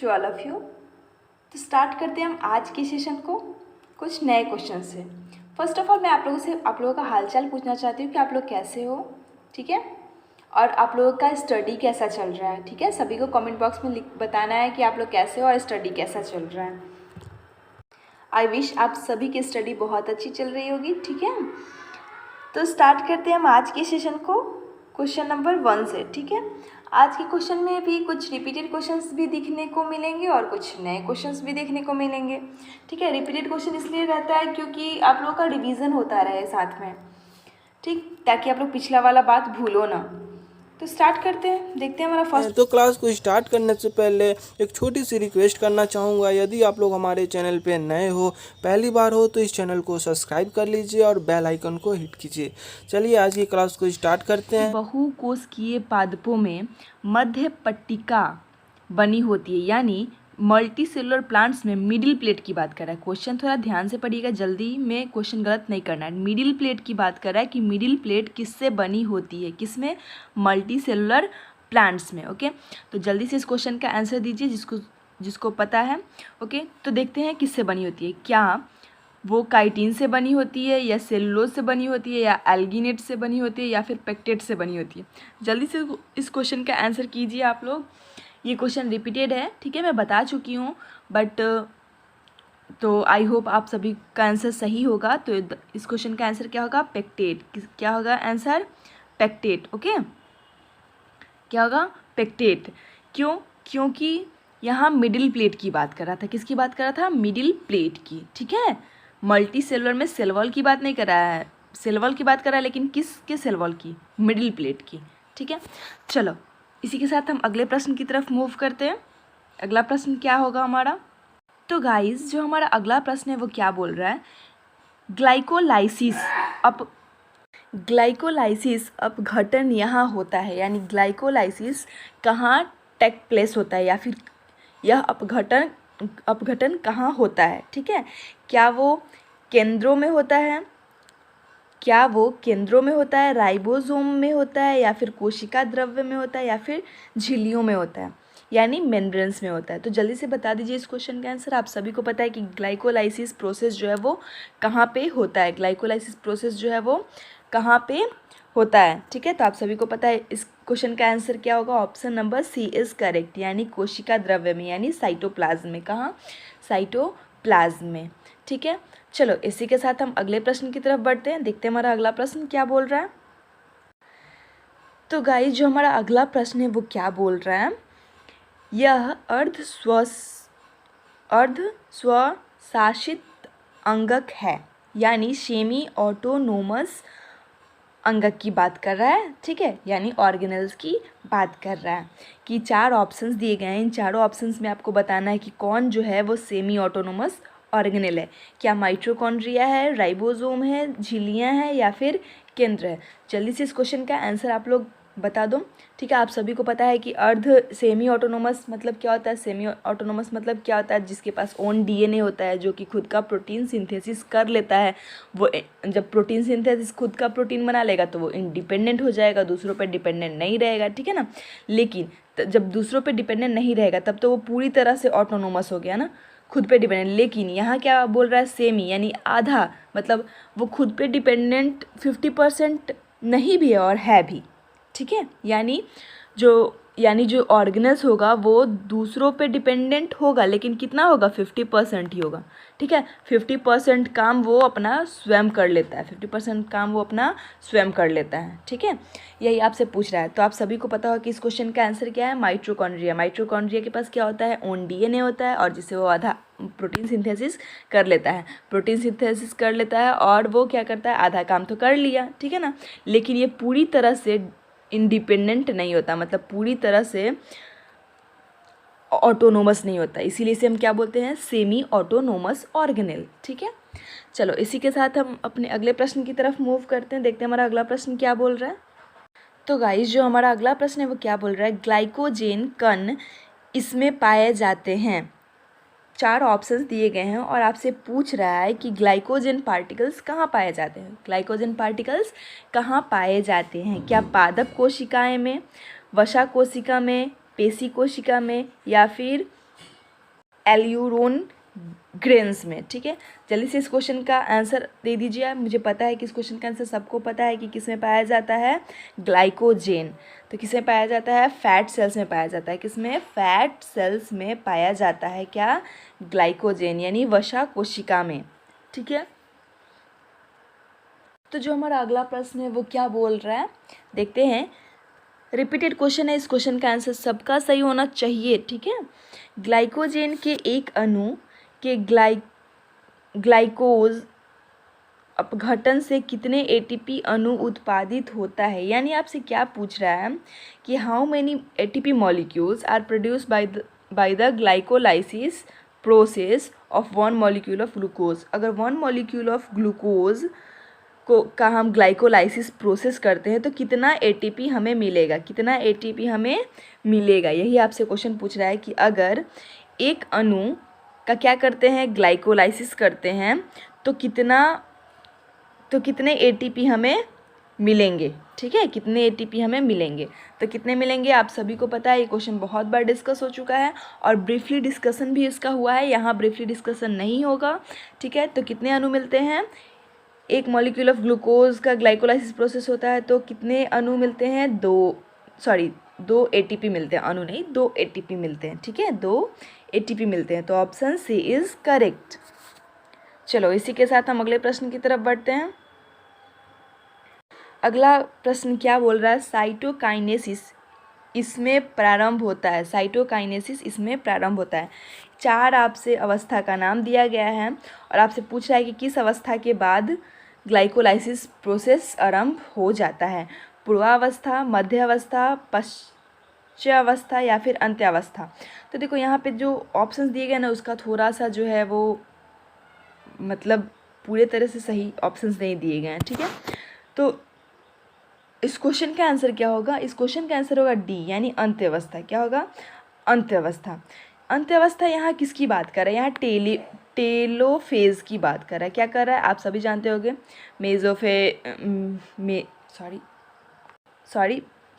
To all of you. तो start करते हैं हम आज के सेशन को कुछ नए क्वेश्चन से। फर्स्ट ऑफ ऑल मैं आप लोगों का हालचाल पूछना चाहती हूँ कि आप लोग कैसे हो, ठीक है, और आप लोगों का स्टडी कैसा चल रहा है, ठीक है। सभी को कमेंट बॉक्स में बताना है कि आप लोग कैसे हो और स्टडी कैसा चल रहा है। आई विश आप सभी की स्टडी बहुत अच्छी चल रही होगी, ठीक है। तो स्टार्ट करते हैं हम आज के सेशन को क्वेश्चन नंबर 1 से, ठीक है। आज के क्वेश्चन में भी कुछ रिपीटेड क्वेश्चंस भी दिखने को मिलेंगे और कुछ नए क्वेश्चंस भी देखने को मिलेंगे, ठीक है। रिपीटेड क्वेश्चन इसलिए रहता है क्योंकि आप लोगों का रिवीजन होता रहे साथ में, ठीक, ताकि आप लोग पिछला वाला बात भूलो ना। तो स्टार्ट करते हैं, देखते हैं हमारा फर्स्ट। तो क्लास को स्टार्ट करने से पहले एक छोटी सी रिक्वेस्ट करना चाहूँगा। यदि आप लोग हमारे चैनल पे नए हो, पहली बार हो, तो इस चैनल को सब्सक्राइब कर लीजिए और बेल आइकन को हिट कीजिए। चलिए आज की क्लास को स्टार्ट करते हैं। बहुकोशिकीय पादपों में मध्य पट्टिका बनी होती है, यानी मल्टी सेलुलर प्लांट्स में मिडिल प्लेट की बात कर रहा है। क्वेश्चन थोड़ा ध्यान से पढ़िएगा, जल्दी में क्वेश्चन गलत नहीं करना है। मिडिल प्लेट की बात कर रहा है कि मिडिल प्लेट किससे बनी होती है, किसमें, मल्टी सेलुलर प्लांट्स में। ओके, तो जल्दी से इस क्वेश्चन का आंसर दीजिए जिसको पता है। ओके, तो देखते हैं किससे बनी होती है। क्या वो काइटिन से बनी होती है, या सेलुलोज से बनी होती है, या एल्गिनेट से बनी होती है, या फिर पेक्टेट से बनी होती है। जल्दी से इस क्वेश्चन का आंसर कीजिए आप लोग। ये क्वेश्चन रिपीटेड है, ठीक है, मैं बता चुकी हूँ, बट तो आई होप आप सभी का आंसर सही होगा। तो इस क्वेश्चन का आंसर क्या होगा, पेक्टेट। क्या होगा आंसर, पेक्टेट। ओके, क्या होगा, पेक्टेट। क्यों, क्योंकि यहाँ मिडिल प्लेट की बात कर रहा था। किसकी बात कर रहा था, मिडिल प्लेट की, ठीक है। मल्टी सेलुलर में सेल वॉल की बात नहीं कर रहा है, सेल वॉल की बात कर रहा है, लेकिन किसके सेल वॉल की, मिडिल प्लेट की, ठीक है। चलो इसी के साथ हम अगले प्रश्न की तरफ मूव करते हैं। अगला प्रश्न क्या होगा हमारा। तो गाइस जो हमारा अगला प्रश्न है वो क्या बोल रहा है, ग्लाइकोलाइसिस अपघटन यहाँ होता है, यानी ग्लाइकोलाइसिस कहाँ टेक प्लेस होता है, या फिर यह अपघटन कहाँ होता है, ठीक है। क्या वो केंद्रों में होता है, राइबोसोम में होता है, या फिर कोशिका द्रव्य में होता है, या फिर झिल्लियों में होता है, यानी मेम्ब्रेन्स में होता है। तो जल्दी से बता दीजिए इस क्वेश्चन का आंसर। आप सभी को पता है कि ग्लाइकोलाइसिस प्रोसेस जो है वो कहाँ पे होता है, ग्लाइकोलाइसिस प्रोसेस जो है वो कहाँ पे होता है, ठीक है। तो आप सभी को पता है इस क्वेश्चन का आंसर क्या होगा, option number C is correct, यानी कोशिका द्रव्य में, यानी साइटोप्लाज्म में। कहाँ, साइटोप्लाज्म में, ठीक है। चलो इसी के साथ हम अगले प्रश्न की तरफ बढ़ते हैं, देखते हैं हमारा अगला प्रश्न क्या बोल रहा है। तो गाइस जो हमारा अगला प्रश्न है वो क्या बोल रहा है, यह अर्ध स्वशासित अंगक है, यानी सेमी ऑटोनोमस अंगक की बात कर रहा है, ठीक है, यानी ऑर्गेनल्स की बात कर रहा है। कि 4 ऑप्शंस दिए गए हैं, इन चारों ऑप्शंस में आपको बताना है कि कौन जो है वो सेमी ऑटोनोमस ऑर्गेनल है। क्या माइटोकॉन्ड्रिया है, राइबोसोम है, झिल्लियाँ हैं, या फिर केंद्र है। जल्दी से इस क्वेश्चन का आंसर आप लोग बता दो, ठीक है। आप सभी को पता है कि सेमी ऑटोनोमस मतलब क्या होता है, सेमी ऑटोनोमस मतलब क्या होता है, जिसके पास ओन डीएनए होता है, जो कि खुद का प्रोटीन सिंथेसिस कर लेता है। वो जब प्रोटीन सिंथेसिस खुद का प्रोटीन बना लेगा तो वो इंडिपेंडेंट हो जाएगा, दूसरों पर डिपेंडेंट नहीं रहेगा, ठीक है ना। लेकिन जब दूसरों पर डिपेंडेंट नहीं रहेगा तब तो वो पूरी तरह से ऑटोनोमस हो गया ना, खुद पे डिपेंडेंट। लेकिन यहाँ क्या बोल रहा है, सेमी यानी आधा, मतलब वो खुद पे डिपेंडेंट 50% नहीं भी है और है भी, ठीक है। यानी जो ऑर्गेनल्स होगा वो दूसरों पे डिपेंडेंट होगा, लेकिन कितना होगा, 50% ही होगा, ठीक है। 50% काम वो अपना स्वयं कर लेता है, 50% काम वो अपना स्वयं कर लेता है, ठीक है। यही आपसे पूछ रहा है। तो आप सभी को पता होगा कि इस क्वेश्चन का आंसर क्या है, माइटोकॉन्ड्रिया के पास क्या होता है, ओन डीएनए होता है, और जिससे वो आधा प्रोटीन सिंथेसिस कर लेता है, और वो क्या करता है, आधा काम तो कर लिया, ठीक है ना। लेकिन ये पूरी तरह से इंडिपेंडेंट नहीं होता, मतलब पूरी तरह से ऑटोनोमस नहीं होता, इसीलिए इसे हम क्या बोलते हैं, सेमी ऑटोनोमस ऑर्गेनल, ठीक है। चलो इसी के साथ हम अपने अगले प्रश्न की तरफ मूव करते हैं, देखते हैं हमारा अगला प्रश्न क्या बोल रहा है। तो गाइस जो हमारा अगला प्रश्न है वो क्या बोल रहा है, ग्लाइकोजेन कण इसमें पाए जाते हैं। 4 ऑप्शंस दिए गए हैं और आपसे पूछ रहा है कि ग्लाइकोजन पार्टिकल्स कहाँ पाए जाते हैं। क्या पादप कोशिकाएं में, वसा कोशिका में, पेशी कोशिका में, या फिर एल्यूरोन ग्रेन्स में, ठीक है। जल्दी से इस क्वेश्चन का आंसर दे दीजिए आप। मुझे पता है कि इस क्वेश्चन का आंसर सबको पता है कि किस में पाया जाता है, ग्लाइकोजेन। तो किस में पाया जाता है, फैट सेल्स में पाया जाता है। किस में, फैट सेल्स में पाया जाता है क्या, ग्लाइकोजेन, यानी वसा कोशिका में, ठीक है। तो जो हमारा अगला प्रश्न है वो क्या बोल रहा है, देखते हैं। रिपीटेड क्वेश्चन है, इस क्वेश्चन का आंसर सबका सही होना चाहिए, ठीक है। ग्लाइकोजेन के एक अणु के ग्लाइकोज अपघटन से कितने एटीपी अणु उत्पादित होता है, यानी आपसे क्या पूछ रहा है कि how many ATP molecules are produce by the glycolysis process of one molecule of glucose. अगर वन मॉलिक्यूल ऑफ ग्लूकोज का हम ग्लाइकोलाइसिस प्रोसेस करते हैं तो कितना एटीपी हमें मिलेगा, कितना एटीपी हमें मिलेगा, यही आपसे क्वेश्चन पूछ रहा है कि अगर एक अणु का क्या करते हैं, ग्लाइकोलाइसिस करते हैं तो कितने एटीपी हमें मिलेंगे, ठीक है, कितने एटीपी हमें मिलेंगे। तो कितने मिलेंगे आप सभी को पता है, ये क्वेश्चन बहुत बार डिस्कस हो चुका है और ब्रीफली डिस्कशन भी इसका हुआ है, यहाँ ब्रीफली डिस्कशन नहीं होगा, ठीक है। तो कितने अणु मिलते हैं, एक मॉलिक्यूल ऑफ ग्लूकोज का ग्लाइकोलाइसिस प्रोसेस होता है तो कितने अणु मिलते हैं, दो एटीपी मिलते हैं, अणु नहीं, 2 एटीपी मिलते हैं, ठीक है, 2 एटीपी मिलते हैं। तो ऑप्शन सी इज़ करेक्ट। चलो इसी के साथ हम अगले प्रश्न की तरफ बढ़ते हैं। अगला प्रश्न क्या बोल रहा है, साइटोकाइनेसिस इसमें प्रारंभ होता है, साइटोकाइनेसिस इसमें प्रारंभ होता है। 4 आपसे अवस्था का नाम दिया गया है और आपसे पूछ रहा है कि किस अवस्था के बाद ग्लाइकोलाइसिस प्रोसेस आरंभ हो जाता है, पूर्वावस्था, मध्य अवस्था, पश्चावस्था या फिर अंत्यावस्था। तो देखो यहाँ पे जो ऑप्शंस दिए गए ना उसका थोड़ा सा जो है वो मतलब पूरे तरह से सही ऑप्शंस नहीं दिए गए हैं, ठीक है। तो इस क्वेश्चन का आंसर क्या होगा, इस क्वेश्चन का आंसर होगा डी, यानी अंत्यावस्था। क्या होगा, अंत्यावस्था। अंत्यावस्था यहाँ किसकी बात कर रहा है, यहाँ टेलोफेज की बात कर रहा है। क्या कर रहा है आप सभी जानते होंगे,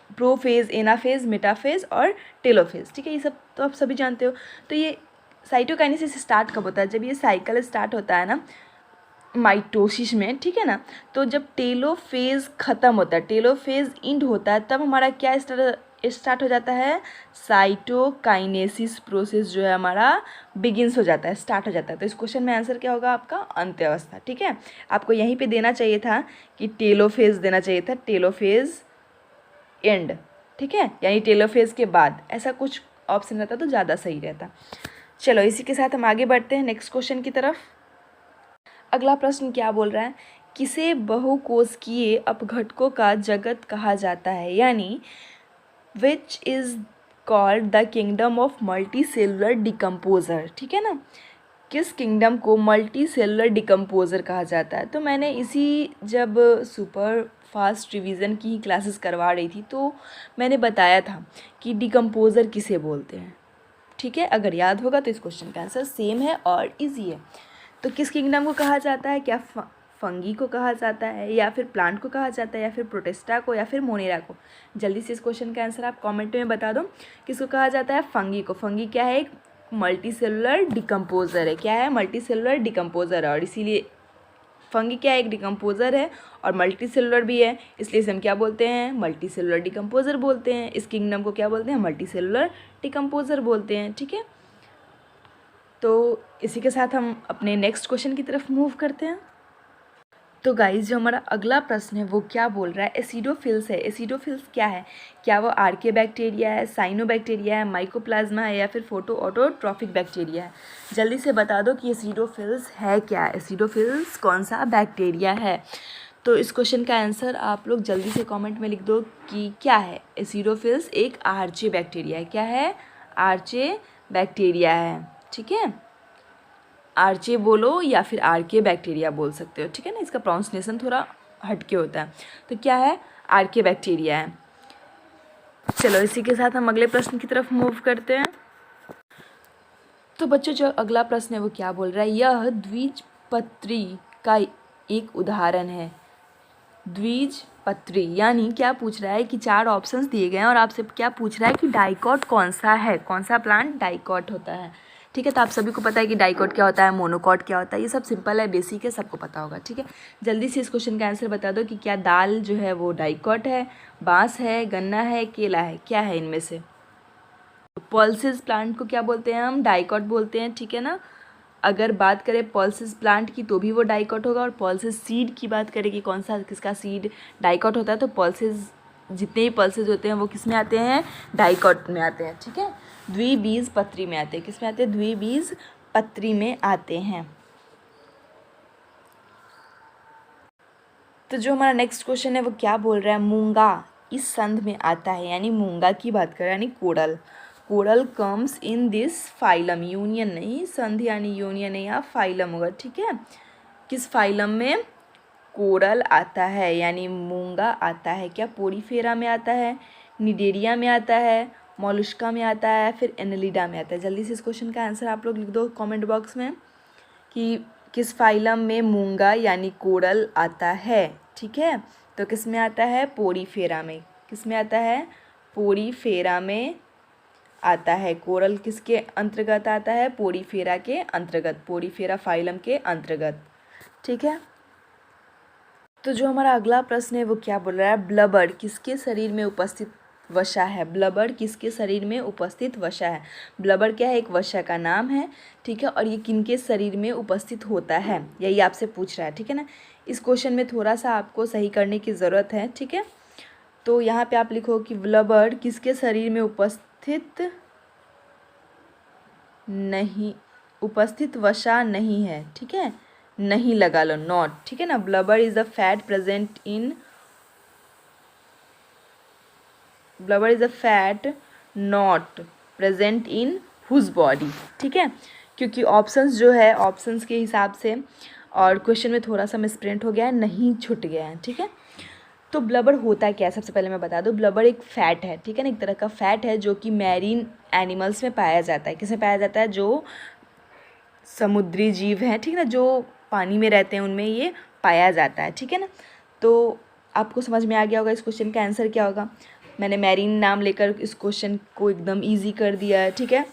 प्रोफेज, एनाफेज, मेटाफेज और टेलोफेज, ठीक है, ये सब तो आप सभी जानते हो। तो ये साइटोकाइनेसिस स्टार्ट कब होता है, जब ये साइकिल स्टार्ट होता है ना माइटोसिस में, ठीक है ना। तो जब टेलोफेज ख़त्म होता है, टेलोफेज इंड होता है, तब हमारा क्या स्टार्ट हो जाता है, साइटोकाइनेसिस प्रोसेस जो है हमारा बिगिंस हो जाता है, स्टार्ट हो जाता है। तो इस क्वेश्चन में आंसर क्या होगा आपका, अंत्यावस्था, ठीक है। आपको यहीं पे देना चाहिए था कि टेलोफेज देना चाहिए था, टेलोफेज एंड, ठीक है, यानी टेलोफेज के बाद, ऐसा कुछ ऑप्शन रहता तो ज़्यादा सही रहता। चलो इसी के साथ हम आगे बढ़ते हैं नेक्स्ट क्वेश्चन की तरफ। अगला प्रश्न क्या बोल रहा है, किसे बहुकोशिकीय अपघटकों का जगत कहा जाता है, यानी which is called the kingdom of multi cellular decomposer, ठीक है ना। किस किंगडम को मल्टी सेलुलर डिकम्पोजर कहा जाता है। तो मैंने इसी जब सुपर फास्ट रिवीजन की क्लासेस करवा रही थी तो मैंने बताया था कि डिकम्पोजर किसे बोलते हैं, ठीक है। अगर याद होगा तो इस क्वेश्चन का आंसर सेम है और इजी है। तो किस किंगडम को कहा जाता है, क्या फंगी को कहा जाता है, या फिर प्लांट को कहा जाता है, या फिर प्रोटिस्टा को, या फिर मोनेरा को। जल्दी से इस क्वेश्चन का आंसर आप कमेंट में बता दो। किसको कहा जाता है, फंगी को। फंगी क्या है, एक मल्टी सेलुलर डिकम्पोजर है। क्या है, मल्टी सेलुलर डिकम्पोजर है, और इसीलिए फंगी क्या है, एक डिकम्पोजर है और मल्टी सेलुलर भी है, इसलिए इसे हम क्या बोलते हैं, मल्टी सेलुलर डिकम्पोजर बोलते हैं। इस किंगडम को क्या बोलते हैं, मल्टी सेलुलर डिकम्पोजर बोलते हैं, ठीक है। तो इसी के साथ हम अपने नेक्स्ट क्वेश्चन की तरफ मूव करते हैं। तो गाइस जो हमारा अगला प्रश्न है वो क्या बोल रहा है, एसिडोफिल्स है। एसिडोफिल्स क्या है, क्या वो आर्के बैक्टीरिया है, साइनोबैक्टीरिया है, माइकोप्लाज्मा है, या फिर फोटो ऑटोट्रॉफिक बैक्टीरिया है। जल्दी से बता दो कि एसिडोफिल्स है क्या, एसिडोफिल्स कौन सा बैक्टीरिया है। तो इस क्वेश्चन का आंसर आप लोग जल्दी से कमेंट में लिख दो कि क्या है। एसिडोफिल्स एक आर्चे बैक्टीरिया है। क्या है, आर्चे बैक्टीरिया है, ठीक है। आर्चे बोलो या फिर आर्के बैक्टीरिया बोल सकते हो, ठीक है ना, इसका प्रोनाउंसिएशन थोड़ा हटके होता है। तो क्या है, आर्के बैक्टीरिया है। चलो इसी के साथ हम अगले प्रश्न की तरफ मूव करते हैं। तो बच्चों जो अगला प्रश्न है वो क्या बोल रहा है, यह द्विबीजपत्री का एक उदाहरण है। द्विबीजपत्री यानी क्या पूछ रहा है कि 4 ऑप्शंस दिए गए हैं और आपसे क्या पूछ रहा है कि डाइकॉट कौन सा है, कौन सा प्लांट डाइकॉट होता है। ठीक है। तो आप सभी को पता है कि डाइकॉट क्या होता है, मोनोकॉट क्या होता है, ये सब सिंपल है, बेसिक है, सबको पता होगा। ठीक है, जल्दी से इस क्वेश्चन का आंसर बता दो कि क्या दाल जो है वो डाइकॉट है, बांस है, गन्ना है, केला है, क्या है इनमें से। पल्सेस प्लांट को क्या बोलते हैं हम, डाइकॉट बोलते हैं। ठीक है ना, अगर बात करें पल्सेस प्लांट की तो भी वो डाइकॉट होगा, और पल्सेस सीड की बात करें कि कौन सा किसका सीड डाइकॉट होता है, तो पल्सेस जितने भी पल्सेस होते हैं वो किस में आते हैं, डाइकॉट में आते हैं। ठीक है, द्विबीजपत्री में आते हैं, किस में आते हैं, द्विबीजपत्री में आते हैं। तो जो हमारा नेक्स्ट क्वेश्चन है वो क्या बोल रहा है, मूंगा इस संध में आता है, यानी मूंगा की बात कर रहा है, यानी coral. Coral comes in this phylum, union नहीं, संध यानी यूनियन नहीं, यहाँ फाइलम होगा। ठीक है, किस फाइलम में कोरल आता है, यानी मूंगा आता है, क्या पोरीफेरा में आता है, निडेरिया में आता है, मोलुस्का में आता है, फिर एनेलिडा में आता है। जल्दी से इस क्वेश्चन का आंसर आप लोग लिख दो कमेंट बॉक्स में कि किस फाइलम में मूंगा यानी कोरल आता है। ठीक है, तो किस में आता है, पोरीफेरा में। किस में आता है, पोरीफेरा में आता है। कोरल किसके अंतर्गत आता है, पोरीफेरा के अंतर्गत, पोरीफेरा फाइलम के अंतर्गत। ठीक है, तो जो हमारा अगला प्रश्न है वो क्या बोल रहा है, ब्लबर्ड किसके शरीर में उपस्थित वसा है। ब्लबर्ड किसके शरीर में उपस्थित वसा है। ब्लबर्ड क्या है, एक वसा का नाम है। ठीक है, और ये किनके शरीर में उपस्थित होता है, यही आपसे पूछ रहा है। ठीक है ना, इस क्वेश्चन में थोड़ा सा आपको सही करने की ज़रूरत है। ठीक है, तो यहाँ पे आप लिखो कि ब्लबर्ड किसके शरीर में उपस्थित नहीं, उपस्थित वसा नहीं है। ठीक है, नहीं लगा लो, नॉट। ठीक है ना, blubber is a fat present in, blubber is a fat not present in whose body. ठीक है, क्योंकि ऑप्शंस जो है, ऑप्शंस के हिसाब से और क्वेश्चन में थोड़ा सा मिसप्रिंट हो गया है, नहीं छूट गया है। ठीक है, तो ब्लबर होता क्या है, सबसे पहले मैं बता दूं, ब्लबर एक फैट है। ठीक है ना, एक तरह का फैट है जो कि मैरीन एनिमल्स में पाया जाता है। किसमें पाया जाता है, जो समुद्री जीव हैं, ठीक है ना, जो पानी में रहते हैं उनमें ये पाया जाता है। ठीक है ना, तो आपको समझ में आ गया होगा इस क्वेश्चन का आंसर क्या होगा। मैंने मैरीन नाम लेकर इस क्वेश्चन को एकदम इजी कर दिया है। ठीक है,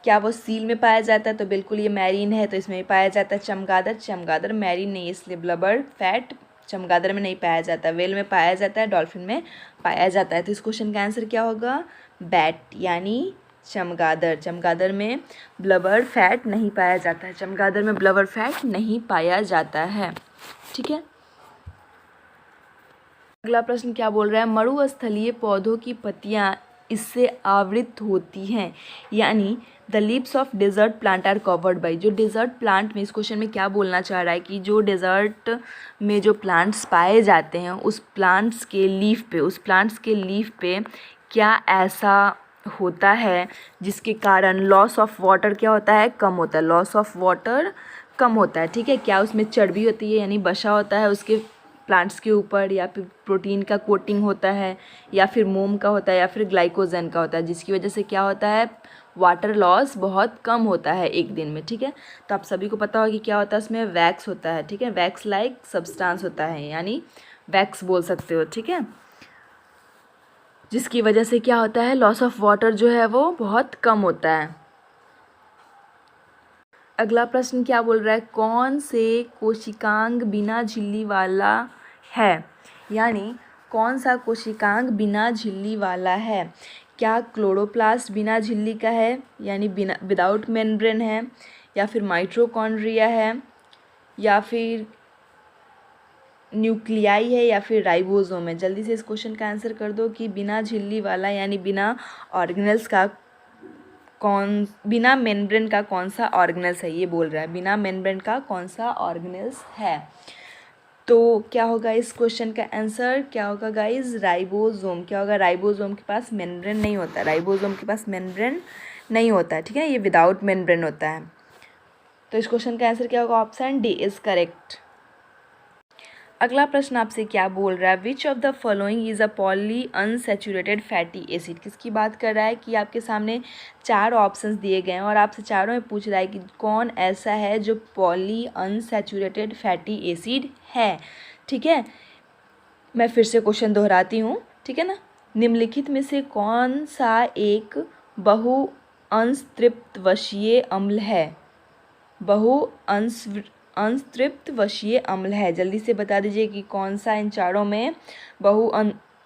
क्या वो सील में पाया जाता है, तो बिल्कुल ये मैरीन है, तो इसमें भी पाया जाता है। चमगादड़, चमगादड़ मैरीन नहीं है, इसलिए ब्लबर फैट चमगादड़ में नहीं पाया जाता, वेल में पाया जाता है, डॉल्फिन में पाया जाता है। तो इस क्वेश्चन का आंसर क्या होगा, बैट यानी चमगादड़। चमगादड़ में ब्लबर फैट नहीं पाया जाता है, चमगादड़ में ब्लबर फैट नहीं पाया जाता है। ठीक है, अगला प्रश्न क्या बोल रहा है, मरुस्थलीय पौधों की पत्तियां इससे आवृत होती हैं, यानी the leaves of desert plant are covered by. जो डेजर्ट प्लांट में, इस क्वेश्चन में क्या बोलना चाह रहा है कि जो डेजर्ट में जो प्लांट्स पाए जाते हैं उस प्लांट्स के लीफ पे, उस प्लांट्स के लीफ पे क्या ऐसा होता है जिसके कारण लॉस ऑफ वाटर क्या होता है, कम होता है, लॉस ऑफ वाटर कम होता है। ठीक है, क्या उसमें चर्बी होती है, यानी बसा होता है उसके प्लांट्स के ऊपर, या फिर प्रोटीन का कोटिंग होता है, या फिर मोम का होता है, या फिर ग्लाइकोजन का होता है, जिसकी वजह से क्या होता है, वाटर लॉस बहुत कम होता है एक दिन में। ठीक है, तो आप सभी को पता होगा कि क्या होता है, उसमें वैक्स होता है। ठीक है, वैक्स लाइक सब्सटेंस होता है, यानी वैक्स बोल सकते हो। ठीक है, जिसकी वजह से क्या होता है, लॉस ऑफ वाटर जो है वो बहुत कम होता है। अगला प्रश्न क्या बोल रहा है, कौन से कोशिकांग बिना झिल्ली वाला है, यानी कौन सा कोशिकांग बिना झिल्ली वाला है। क्या क्लोरोप्लास्ट बिना झिल्ली का है, यानी बिना विदाउट मेम्ब्रेन है, या फिर माइटोकॉन्ड्रिया है, या फिर न्यूक्लियाई है, या फिर राइबोसोम है। जल्दी से इस क्वेश्चन का आंसर कर दो कि बिना झिल्ली वाला यानी बिना ऑर्गेनेल्स का कौन, बिना मेम्ब्रेन का कौन सा ऑर्गेनेल्स है, ये बोल रहा है, बिना मेम्ब्रेन का कौन सा ऑर्गेनेल्स है। तो क्या होगा इस क्वेश्चन का आंसर, क्या होगा गाइज, राइबोसोम। क्या होगा, राइबोसोम के पास मेम्ब्रेन नहीं होता, राइबोसोम के पास मेम्ब्रेन नहीं होता है। ठीक है, ये विदाउट मेम्ब्रेन होता है। तो इस क्वेश्चन का आंसर क्या होगा, ऑप्शन डी इज करेक्ट। अगला प्रश्न आपसे क्या बोल रहा है, which of the following is a poly unsaturated fatty acid. किसकी बात कर रहा है कि आपके सामने 4 ऑप्शंस दिए गए हैं और आपसे चारों में पूछ रहा है कि कौन ऐसा है जो पॉली अनसैचुरेटेड फैटी एसिड है। ठीक है, मैं फिर से क्वेश्चन दोहराती हूँ। ठीक है ना, निम्नलिखित में से कौन सा एक बहु अंश तृप्तवशीय अम्ल है? बहु अंश वशीय अम्ल है। जल्दी से बता दीजिए कि कौन सा इन चारों में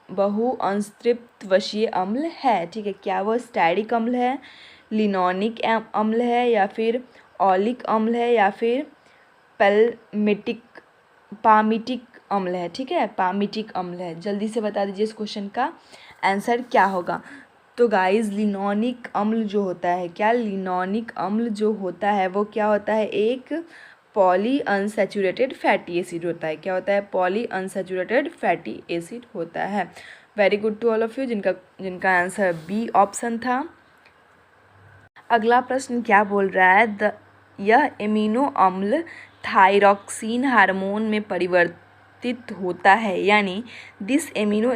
बहु अंश वशीय अम्ल है। ठीक है, क्या वो स्टैरिक अम्ल है, लिनोनिक अम्ल है, या फिर ऑलिक अम्ल है, या फिर पामिटिक अम्ल है? ठीक है, पामिटिक अम्ल है। जल्दी से बता दीजिए इस क्वेश्चन का आंसर क्या होगा। तो गाइस लिनोनिक अम्ल जो होता है, क्या लिनोनिक अम्ल जो होता है वो क्या होता है? एक पॉली अनसैचुरेटेड फैटी एसिड होता है। क्या होता है? पॉली अनसैचुरेटेड फैटी एसिड होता है। Very good to all of you जिनका आंसर बी ऑप्शन था। अगला प्रश्न क्या बोल रहा है? यह एमिनो अम्ल थायरॉक्सिन हार्मोन में परिवर्तित होता है, यानी this amino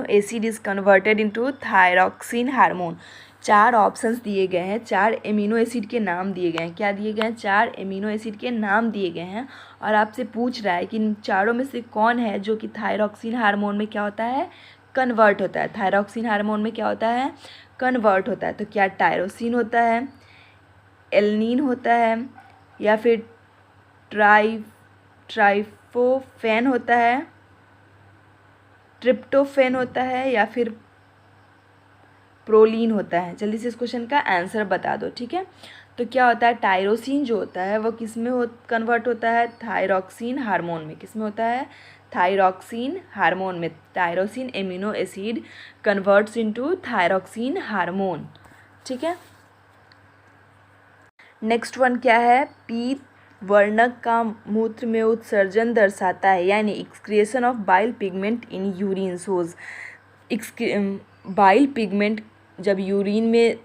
acid is converted into thyroxine hormone. 4 options दिए गए हैं, 4 एमिनो एसिड के नाम दिए गए हैं। क्या दिए गए हैं? 4 एमिनो एसिड के नाम दिए गए हैं और आपसे पूछ रहा है कि इन चारों में से कौन है जो कि थायरॉक्सिन हार्मोन में क्या होता है? कन्वर्ट होता है। थायरॉक्सिन हार्मोन में क्या होता है? कन्वर्ट होता है। तो क्या टायरोसिन होता है, एलनीन होता है, या फिर ट्राइफोफेन होता है, ट्रिप्टोफेन होता है, या फिर प्रोलीन होता है? जल्दी से इस क्वेश्चन का आंसर बता दो। ठीक है, तो क्या होता है? टायरोसिन जो होता है वो किस में कन्वर्ट होता है? थायरॉक्सिन हार्मोन में। किस में होता है? थायरॉक्सिन हार्मोन में। Tyrosine amino acid converts into thyroxine hormone. ठीक है, नेक्स्ट वन क्या है? पीत वर्णक का मूत्र में उत्सर्जन दर्शाता है, यानी excretion of bile pigment in urine shows. Bile pigment जब यूरिन में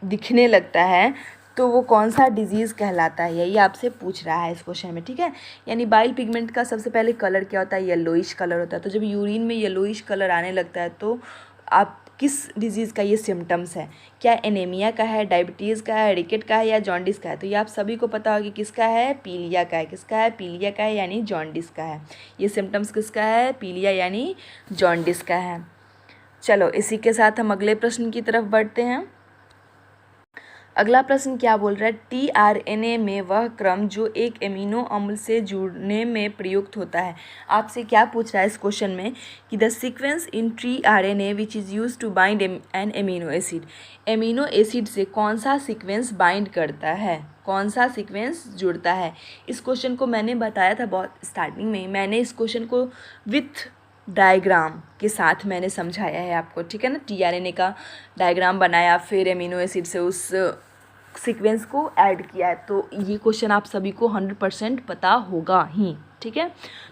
दिखने लगता है तो वो कौन सा डिजीज़ कहलाता है? यही आपसे पूछ रहा है इस क्वेश्चन में। ठीक है, यानी बाइल पिगमेंट का सबसे पहले कलर क्या होता है? येलोइश कलर होता है। तो जब यूरिन में येलोइश कलर आने लगता है तो आप किस डिजीज़ का ये सिम्टम्स है? क्या एनीमिया का है, डायबिटीज़ का है, रिकेट का है, या जॉन्डिस का है? तो ये आप सभी को पता होगा कि किसका है? पीलिया का है। किसका है? पीलिया का है, यानी जॉन्डिस का है। ये सिम्टम्स किसका है? पीलिया यानी जॉन्डिस का है। चलो इसी के साथ हम अगले प्रश्न की तरफ बढ़ते हैं। अगला प्रश्न क्या बोल रहा है? टीआरएनए में वह क्रम जो एक एमिनो अम्ल से जुड़ने में प्रयुक्त होता है। आपसे क्या पूछ रहा है इस क्वेश्चन में कि the sequence in tRNA which is use to bind an amino acid. Amino acid से कौन सा सीक्वेंस बाइंड करता है? कौन सा सीक्वेंस जुड़ता है? इस क्वेश्चन को मैंने बताया था बहुत स्टार्टिंग में। मैंने इस क्वेश्चन को विथ डायग्राम के साथ मैंने समझाया है आपको। ठीक है ना, टीआरएनए का डायग्राम बनाया, फिर एमिनो एसिड से उस सीक्वेंस को ऐड किया है। तो ये क्वेश्चन आप सभी को 100% पता होगा ही। ठीक है,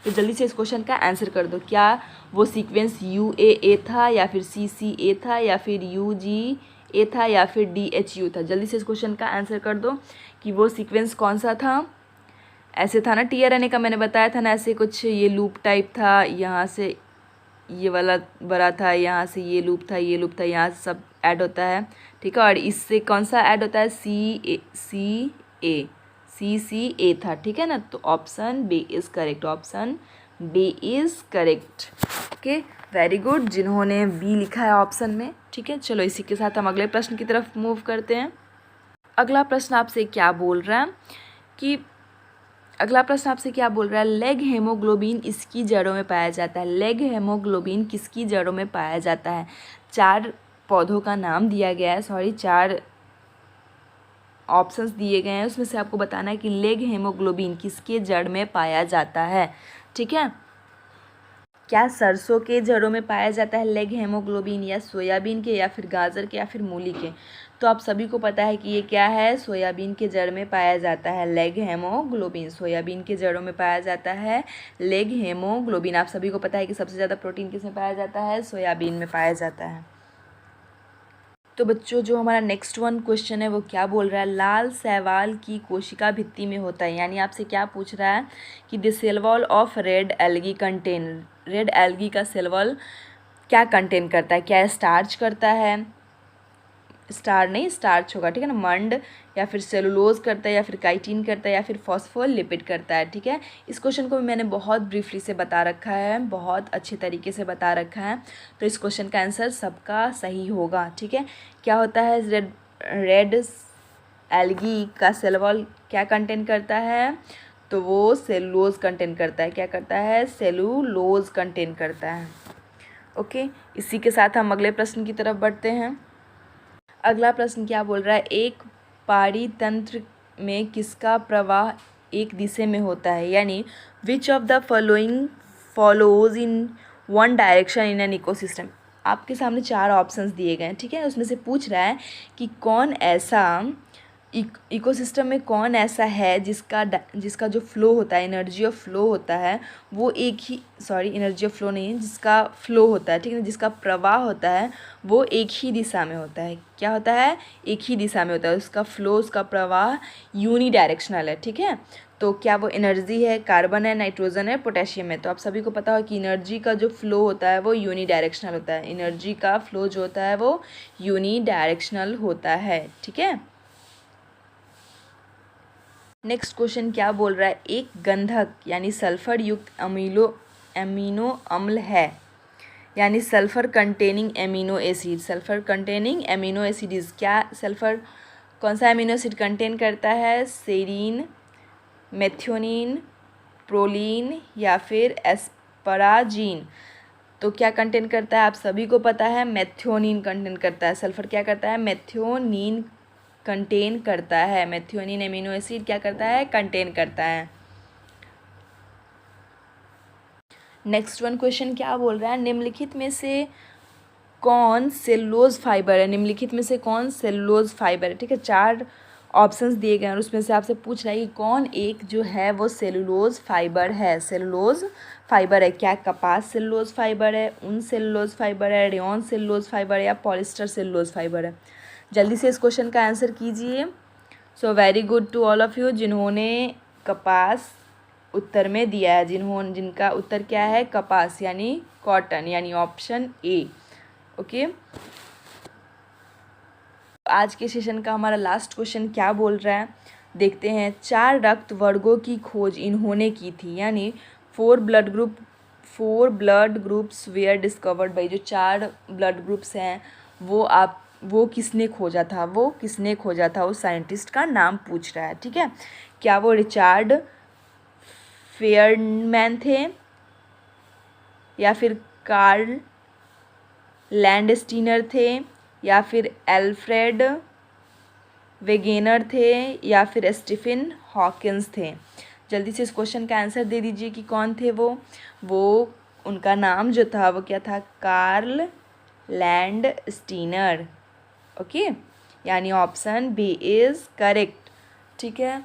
तो जल्दी से इस क्वेश्चन का आंसर कर दो। क्या वो सीक्वेंस UAA था, या फिर CCA था, या फिर UGA था, या फिर DHU था? जल्दी से इस क्वेश्चन का आंसर कर दो कि वो सीक्वेंस कौन सा था। ऐसे था ना टीआरएनए का, मैंने बताया था ना, ऐसे कुछ ये लूप टाइप था, यहाँ से ये वाला बड़ा था, यहाँ से ये लूप था, ये लूप था, यहाँ से सब ऐड होता है। ठीक है, और इससे कौन सा ऐड होता है? CCA था। ठीक है ना, तो option B is correct. Option B is correct. Okay, very good जिन्होंने बी लिखा है ऑप्शन में। ठीक है, चलो इसी के साथ हम अगले प्रश्न की तरफ मूव करते हैं। अगला प्रश्न आपसे क्या बोल रहा है कि लेग हेमोग्लोबिन इसकी जड़ों में पाया जाता है। लेग हेमोग्लोबिन किसकी जड़ों में पाया जाता है? 4 पौधों का नाम दिया गया है, 4 ऑप्शंस दिए गए हैं, उसमें से आपको बताना है कि लेग हेमोग्लोबिन किसके जड़ में पाया जाता है। ठीक है, क्या सरसों के जड़ों में पाया जाता है लेग हेमोग्लोबिन, या सोयाबीन के, या फिर गाजर के, या फिर मूली के? तो आप सभी को पता है कि ये क्या है? सोयाबीन के जड़ में पाया जाता है लेग हेमोग्लोबिन। सोयाबीन के जड़ों में पाया जाता है लेग हेमोग्लोबिन। आप सभी को पता है कि सबसे ज़्यादा प्रोटीन किस में पाया जाता है? सोयाबीन में पाया जाता है। तो बच्चों जो हमारा नेक्स्ट वन क्वेश्चन है वो क्या बोल रहा है? लाल शैवाल की कोशिका भित्ति में होता है, यानी आपसे क्या पूछ रहा है कि the cell wall of red algae contain. Red algae का सेल वॉल क्या कंटेन करता है? क्या स्टार्च करता है, स्टार नहीं, स्टार्च होगा, ठीक है ना। मंड या फिर सेलुलोज करता है या फिर काइटिन करता है या फिर फॉस्फोलिपिड करता है, ठीक है। इस क्वेश्चन को भी मैंने बहुत ब्रीफली से बता रखा है, बहुत अच्छे तरीके से बता रखा है, तो इस क्वेश्चन का आंसर सबका सही होगा, ठीक है। क्या होता है रेड एल्गी का सेल वॉल क्या कंटेन करता है, तो वो सेलुलोज कंटेन करता है। क्या करता है, सेलुलोज कंटेन करता है। ओके, इसी के साथ हम अगले प्रश्न की तरफ बढ़ते हैं। अगला प्रश्न क्या बोल रहा है, एक पारी तंत्र में किसका प्रवाह एक दिशा में होता है, यानी which of the following follows in one direction in an ecosystem. आपके सामने 4 ऑप्शंस दिए गए हैं, ठीक है। उसमें से पूछ रहा है कि कौन ऐसा इकोसिस्टम में कौन ऐसा है जिसका जो फ्लो होता है, एनर्जी ऑफ फ्लो होता है वो एक ही, सॉरी एनर्जी ऑफ फ्लो नहीं है, जिसका फ्लो होता है, ठीक है, जिसका प्रवाह होता है वो एक ही दिशा में होता है। क्या होता है, एक ही दिशा में होता है, उसका फ्लो, उसका प्रवाह यूनी डायरेक्शनल है, ठीक है। तो क्या वो एनर्जी है, कार्बन है, नाइट्रोजन है, पोटेशियम है। तो आप सभी को पता हो कि एनर्जी का जो फ्लो होता है वो यूनी डायरेक्शनल होता है। एनर्जी का फ्लो जो होता है वो यूनी डायरेक्शनल होता है, ठीक है। नेक्स्ट क्वेश्चन क्या बोल रहा है, एक गंधक यानी सल्फर युक्त अमीनो अम्ल है, यानी sulphur containing amino acid, sulphur containing amino acid क्या सल्फर कौन सा एमिनो एसिड कंटेन करता है, सेरीन, मेथियोनिन, प्रोलीन या फिर एस्पराजीन। तो क्या कंटेन करता है, आप सभी को पता है मेथियोनिन कंटेन करता है। सल्फर क्या करता है, मेथियोनिन कंटेन करता है। मेथियोनिन एमिनो एसिड क्या करता है, कंटेन करता है। नेक्स्ट वन क्वेश्चन क्या बोल रहा है, निम्नलिखित में से कौन सेलुलोज फाइबर है, निम्नलिखित में से कौन सेलुलोज फाइबर है, ठीक है। 4 ऑप्शंस दिए गए हैं और उसमें से आपसे पूछ रहा है कि कौन एक जो है वो सेलुलोज फाइबर है, सेलुलोज फाइबर है। क्या कपास सेलुलोज फाइबर है, ऊन सेलुलोज फाइबर है, रेयॉन सेलुलोज फाइबर है या पॉलिस्टर सेलुलोज फाइबर है। जल्दी से इस क्वेश्चन का आंसर कीजिए। So very good to all of you जिन्होंने कपास उत्तर में दिया है, जिनका उत्तर क्या है, कपास यानी कॉटन, यानी ऑप्शन ए। ओके, आज के सेशन का हमारा लास्ट क्वेश्चन क्या बोल रहा है, देखते हैं। 4 रक्त वर्गों की खोज इन्होंने की थी, यानी 4 blood groups were discovered by. जो 4 ब्लड ग्रुप्स हैं वो किसने खोजा था, उस साइंटिस्ट का नाम पूछ रहा है, ठीक है। क्या वो रिचार्ड फेयरमैन थे, या फिर कार्ल लैंडस्टीनर थे, या फिर एल्फ्रेड वेगेनर थे, या फिर स्टीफन हॉकिंस थे। जल्दी से इस क्वेश्चन का आंसर दे दीजिए कि कौन थे वो उनका नाम जो था वो क्या था, कार्ल लैंडस्टीनर। ओके, यानी ऑप्शन बी इज़ करेक्ट, ठीक है।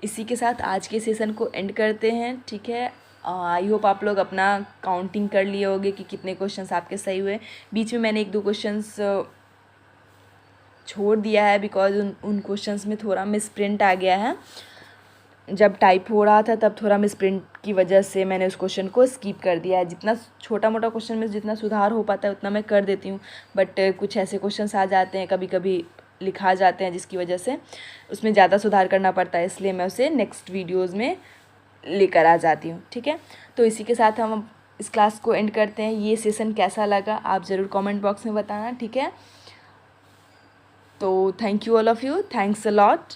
इसी के साथ आज के सेशन को एंड करते हैं, ठीक है। आई होप आप लोग अपना काउंटिंग कर लिए होंगे कि कितने क्वेश्चंस आपके सही हुए। बीच में मैंने 1-2 क्वेश्चंस छोड़ दिया है बिकॉज उन क्वेश्चंस में थोड़ा मिसप्रिंट आ गया है। जब टाइप हो रहा था तब थोड़ा मिसप्रिंट की वजह से मैंने उस क्वेश्चन को स्किप कर दिया है। जितना छोटा मोटा क्वेश्चन में जितना सुधार हो पाता है उतना मैं कर देती हूँ, बट कुछ ऐसे क्वेश्चंस आ जाते हैं, कभी कभी लिखा जाते हैं जिसकी वजह से उसमें ज़्यादा सुधार करना पड़ता है, इसलिए मैं उसे नेक्स्ट वीडियोज़ में लेकर आ जाती हूँ, ठीक है। तो इसी के साथ हम इस क्लास को एंड करते हैं। ये सेशन कैसा लगा आप ज़रूर कमेंट बॉक्स में बताना, ठीक है। तो thank you all of you, thanks a lot.